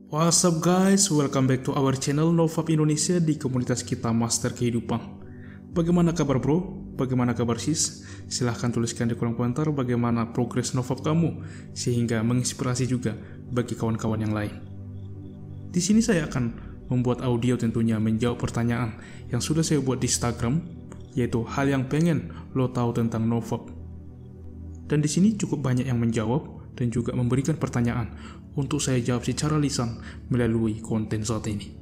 What's up guys, welcome back to our channel Novap Indonesia di komunitas kita Master Kehidupan. Bagaimana kabar bro? Bagaimana kabar sis? Silahkan tuliskan di kolom komentar bagaimana progres Novap kamu, sehingga menginspirasi juga bagi kawan-kawan yang lain. Di sini saya akan membuat audio tentunya menjawab pertanyaan yang sudah saya buat di Instagram, yaitu hal yang pengen lo tahu tentang Novap. Dan di sini cukup banyak yang menjawab dan juga memberikan pertanyaan untuk saya jawab secara lisan melalui konten saat ini.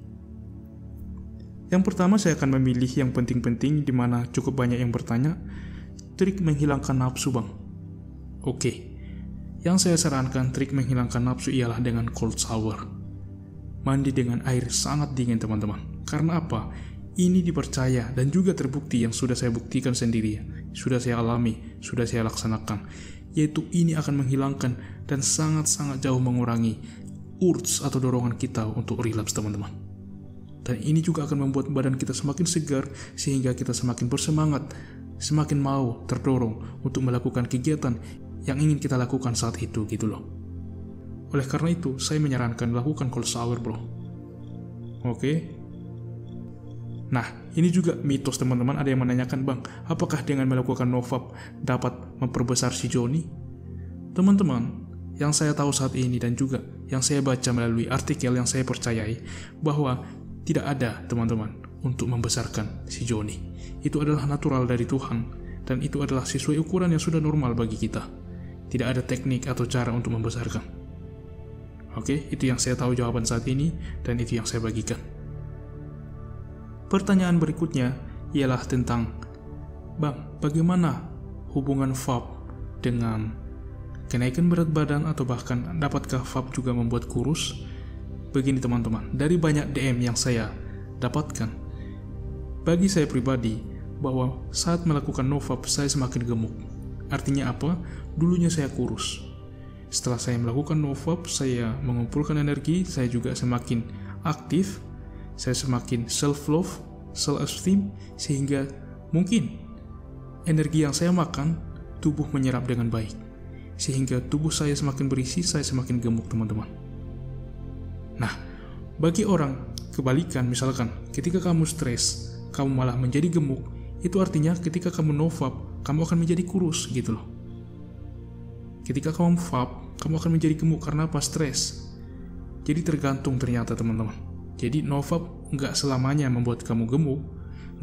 Yang pertama saya akan memilih yang penting-penting di mana cukup banyak yang bertanya, trik menghilangkan nafsu bang. Oke, yang saya sarankan trik menghilangkan nafsu ialah dengan cold shower. Mandi dengan air sangat dingin teman-teman. Karena apa? Ini dipercaya dan juga terbukti yang sudah saya buktikan sendiri, sudah saya alami, sudah saya laksanakan, yaitu ini akan menghilangkan dan sangat-sangat jauh mengurangi urge atau dorongan kita untuk relapse teman-teman. Dan ini juga akan membuat badan kita semakin segar sehingga kita semakin bersemangat, semakin mau terdorong untuk melakukan kegiatan yang ingin kita lakukan saat itu gitu loh. Oleh karena itu saya menyarankan lakukan cold shower bro. Oke. Nah, ini juga mitos teman-teman, ada yang menanyakan, bang, apakah dengan melakukan Novap dapat memperbesar si Joni? Teman-teman, yang saya tahu saat ini dan juga yang saya baca melalui artikel yang saya percayai, bahwa tidak ada teman-teman untuk membesarkan si Joni. Itu adalah natural dari Tuhan, dan itu adalah sesuai ukuran yang sudah normal bagi kita. Tidak ada teknik atau cara untuk membesarkan. Oke, itu yang saya tahu jawaban saat ini, dan itu yang saya bagikan. Pertanyaan berikutnya ialah tentang, bang, bagaimana hubungan VAP dengan kenaikan berat badan atau bahkan dapatkah VAP juga membuat kurus? Begini teman-teman, dari banyak DM yang saya dapatkan, bagi saya pribadi, bahwa saat melakukan NoFap saya semakin gemuk. Artinya apa? Dulunya saya kurus. Setelah saya melakukan NoFap, saya mengumpulkan energi, saya juga semakin aktif, saya semakin self-love, self-esteem, sehingga mungkin energi yang saya makan, tubuh menyerap dengan baik. Sehingga tubuh saya semakin berisi, saya semakin gemuk teman-teman. Nah, bagi orang kebalikan, misalkan ketika kamu stres, kamu malah menjadi gemuk, itu artinya ketika kamu NoFap, kamu akan menjadi kurus gitu loh. Ketika kamu FAP, kamu akan menjadi gemuk karena apa? Stres. Jadi tergantung ternyata teman-teman. Jadi NoFap nggak selamanya membuat kamu gemuk,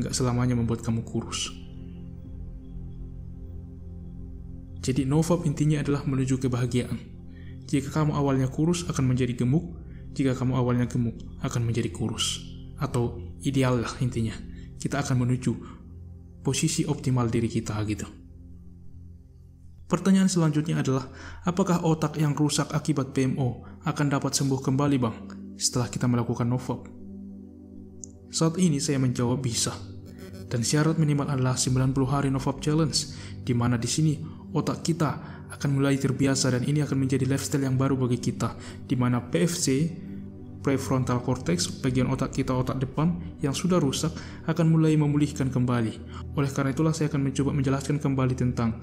nggak selamanya membuat kamu kurus. Jadi NoFap intinya adalah menuju kebahagiaan. Jika kamu awalnya kurus akan menjadi gemuk, jika kamu awalnya gemuk akan menjadi kurus. Atau ideal lah intinya. Kita akan menuju posisi optimal diri kita gitu. Pertanyaan selanjutnya adalah, apakah otak yang rusak akibat PMO akan dapat sembuh kembali bang setelah kita melakukan NoFap? Saat ini saya menjawab bisa. Dan syarat minimal adalah 90 hari NoFap Challenge, di mana di sini otak kita akan mulai terbiasa dan ini akan menjadi lifestyle yang baru bagi kita, di mana PFC, prefrontal cortex, bagian otak kita, otak depan yang sudah rusak akan mulai memulihkan kembali. Oleh karena itulah saya akan mencoba menjelaskan kembali tentang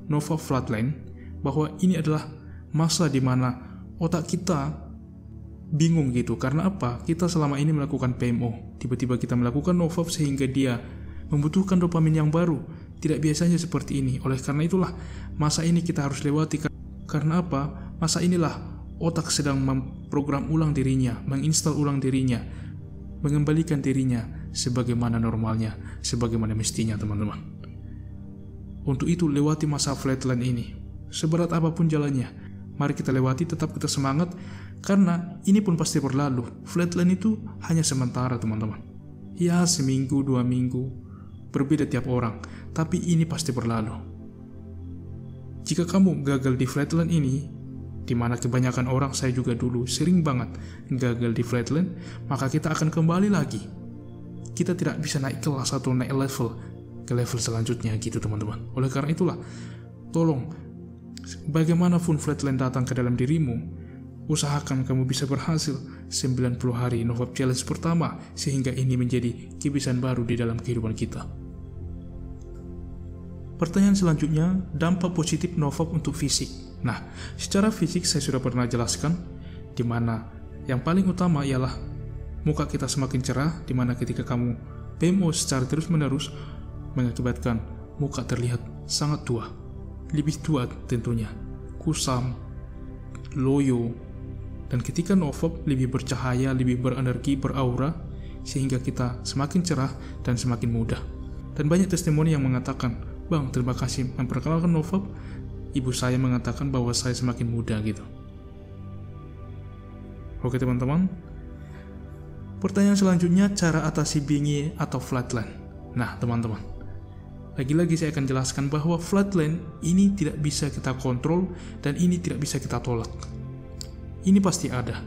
NoFap Flatline, bahwa ini adalah masa di mana otak kita bingung gitu. Karena apa? Kita selama ini melakukan PMO, tiba-tiba kita melakukan NoFap sehingga dia membutuhkan dopamin yang baru. Tidak biasanya seperti ini. Oleh karena itulah masa ini kita harus lewati. Karena apa? Masa inilah otak sedang memprogram ulang dirinya, menginstal ulang dirinya, mengembalikan dirinya sebagaimana normalnya, sebagaimana mestinya teman-teman. Untuk itu lewati masa flatline ini. Seberat apapun jalannya, mari kita lewati, tetap kita semangat, karena ini pun pasti berlalu. Flatline itu hanya sementara teman-teman. Ya, seminggu, 2 minggu, berbeda tiap orang, tapi ini pasti berlalu. Jika kamu gagal di flatline ini, di mana kebanyakan orang, saya juga dulu sering banget gagal di flatline, maka kita akan kembali lagi. Kita tidak bisa naik kelas atau naik level ke level selanjutnya gitu teman-teman. Oleh karena itulah, tolong, bagaimanapun flatline datang ke dalam dirimu, usahakan kamu bisa berhasil 90 hari NoFap Challenge pertama, sehingga ini menjadi kebiasaan baru di dalam kehidupan kita. Pertanyaan selanjutnya, dampak positif NoFap untuk fisik. Nah, secara fisik saya sudah pernah jelaskan, di mana Yang paling utama ialah muka kita semakin cerah, di mana ketika kamu PMO secara terus-menerus mengakibatkan muka terlihat sangat tua, lebih tua tentunya, kusam, loyo, dan ketika NoFap lebih bercahaya, lebih berenergi, beraura, sehingga kita semakin cerah dan semakin muda. Dan banyak testimoni yang mengatakan, "Bang, terima kasih memperkenalkan NoFap. Ibu saya mengatakan bahwa saya semakin muda," gitu. Oke teman-teman, pertanyaan selanjutnya, cara atasi bingi atau flatline. Nah teman-teman, lagi-lagi saya akan jelaskan bahwa flatline ini tidak bisa kita kontrol dan ini tidak bisa kita tolak. Ini pasti ada.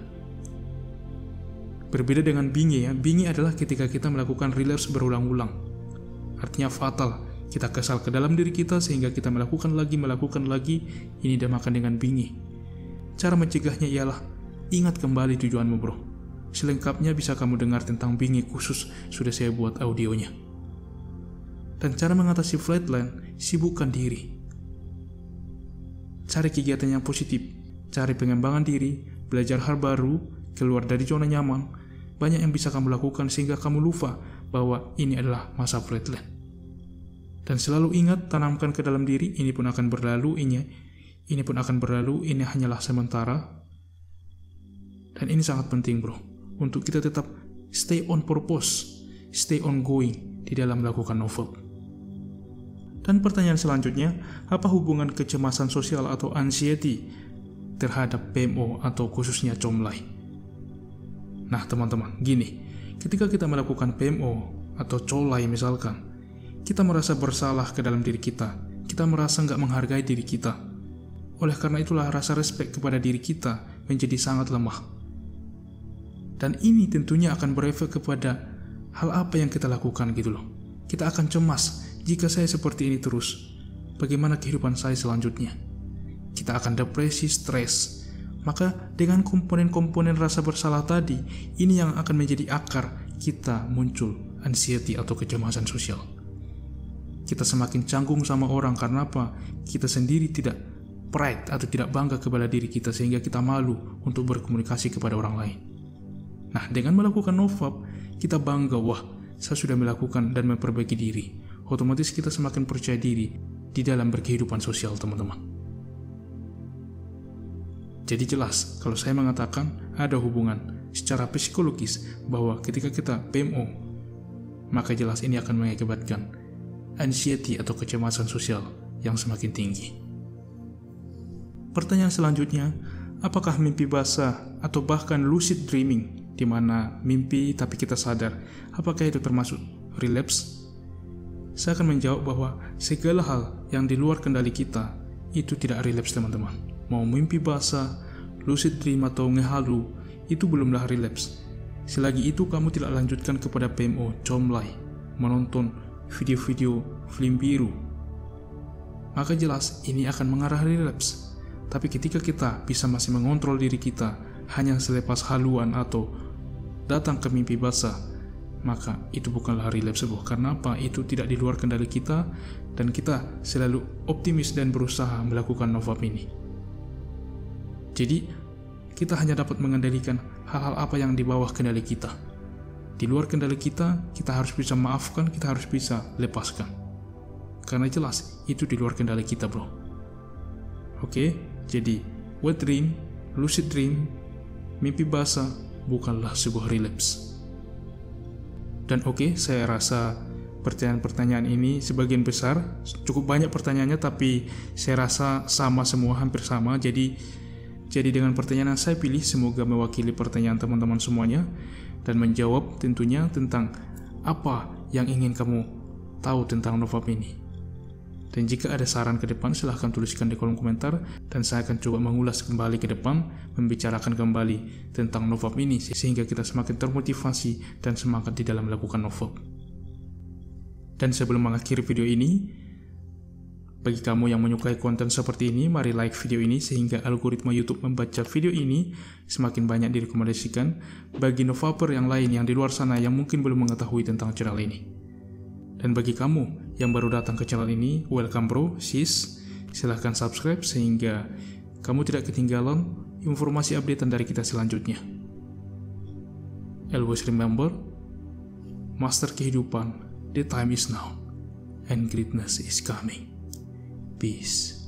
Berbeda dengan bingi ya, bingi adalah ketika kita melakukan relapse berulang-ulang. Artinya fatal, kita kesal ke dalam diri kita sehingga kita melakukan lagi, ini dinamakan dengan bingi. Cara mencegahnya ialah ingat kembali tujuanmu bro. Selengkapnya bisa kamu dengar tentang bingi khusus, sudah saya buat audionya. Dan cara mengatasi flatline, sibukkan diri. Cari kegiatan yang positif, cari pengembangan diri, belajar hal baru, keluar dari zona nyaman. Banyak yang bisa kamu lakukan sehingga kamu lupa bahwa ini adalah masa flatline. Dan selalu ingat, tanamkan ke dalam diri, ini pun akan berlalu, ini pun akan berlalu, ini hanyalah sementara. Dan ini sangat penting bro, untuk kita tetap stay on purpose, stay on going di dalam melakukan NoFap. Dan pertanyaan selanjutnya, apa hubungan kecemasan sosial atau anxiety terhadap PMO atau khususnya comlai? Nah teman-teman, gini, ketika kita melakukan PMO atau comlai misalkan, kita merasa bersalah ke dalam diri kita merasa nggak menghargai diri kita. Oleh karena itulah rasa respek kepada diri kita menjadi sangat lemah. Dan ini tentunya akan berefek kepada hal apa yang kita lakukan gitu loh. Kita akan cemas, jika saya seperti ini terus, bagaimana kehidupan saya selanjutnya? Kita akan depresi, stres. Maka dengan komponen-komponen rasa bersalah tadi, ini yang akan menjadi akar kita muncul anxiety atau kecemasan sosial. Kita semakin canggung sama orang karena apa? Kita sendiri tidak pride atau tidak bangga kepada diri kita sehingga kita malu untuk berkomunikasi kepada orang lain. Nah, dengan melakukan NoFap, kita bangga, wah, saya sudah melakukan dan memperbaiki diri. Otomatis kita semakin percaya diri di dalam berkehidupan sosial, teman-teman. Jadi jelas, kalau saya mengatakan ada hubungan secara psikologis bahwa ketika kita PMO, maka jelas ini akan mengakibatkan anxiety atau kecemasan sosial yang semakin tinggi. Pertanyaan selanjutnya, apakah mimpi basah atau bahkan lucid dreaming, di mana mimpi tapi kita sadar, apakah itu termasuk relapse? Saya akan menjawab bahwa segala hal yang di luar kendali kita itu tidak relapse teman-teman. Mau mimpi basah, lucid dream atau ngehalu, itu belumlah relapse. Selagi itu kamu tidak lanjutkan kepada PMO, comlai, menonton video-video film biru, maka jelas ini akan mengarah relapse. Tapi ketika kita bisa masih mengontrol diri kita hanya selepas haluan atau datang ke mimpi basah, maka itu bukanlah relapse sebuah. Karena apa? Itu tidak di luar kendali kita dan kita selalu optimis dan berusaha melakukan NoFap ini. Jadi kita hanya dapat mengendalikan hal-hal apa yang di bawah kendali kita. Di luar kendali kita harus bisa maafkan, kita harus bisa lepaskan. Karena jelas itu di luar kendali kita bro. Oke, jadi wet dream, lucid dream, mimpi basah bukanlah sebuah relapse. Dan oke, saya rasa pertanyaan-pertanyaan ini sebagian besar, cukup banyak pertanyaannya, tapi saya rasa sama semua, hampir sama. Jadi dengan pertanyaan yang saya pilih, semoga mewakili pertanyaan teman-teman semuanya dan menjawab tentunya tentang apa yang ingin kamu tahu tentang NoFap ini. Dan jika ada saran ke depan, silahkan tuliskan di kolom komentar dan saya akan coba mengulas kembali ke depan, membicarakan kembali tentang NoFap ini sehingga kita semakin termotivasi dan semangat di dalam melakukan NoFap. Dan sebelum mengakhiri video ini, bagi kamu yang menyukai konten seperti ini, mari like video ini sehingga algoritma YouTube membaca video ini semakin banyak direkomendasikan bagi NoFaper yang lain yang di luar sana yang mungkin belum mengetahui tentang channel ini. Dan bagi kamu yang baru datang ke channel ini, welcome bro, sis. Silahkan subscribe sehingga kamu tidak ketinggalan informasi updatean dari kita selanjutnya. Always remember, master kehidupan, the time is now, and greatness is coming. Peace.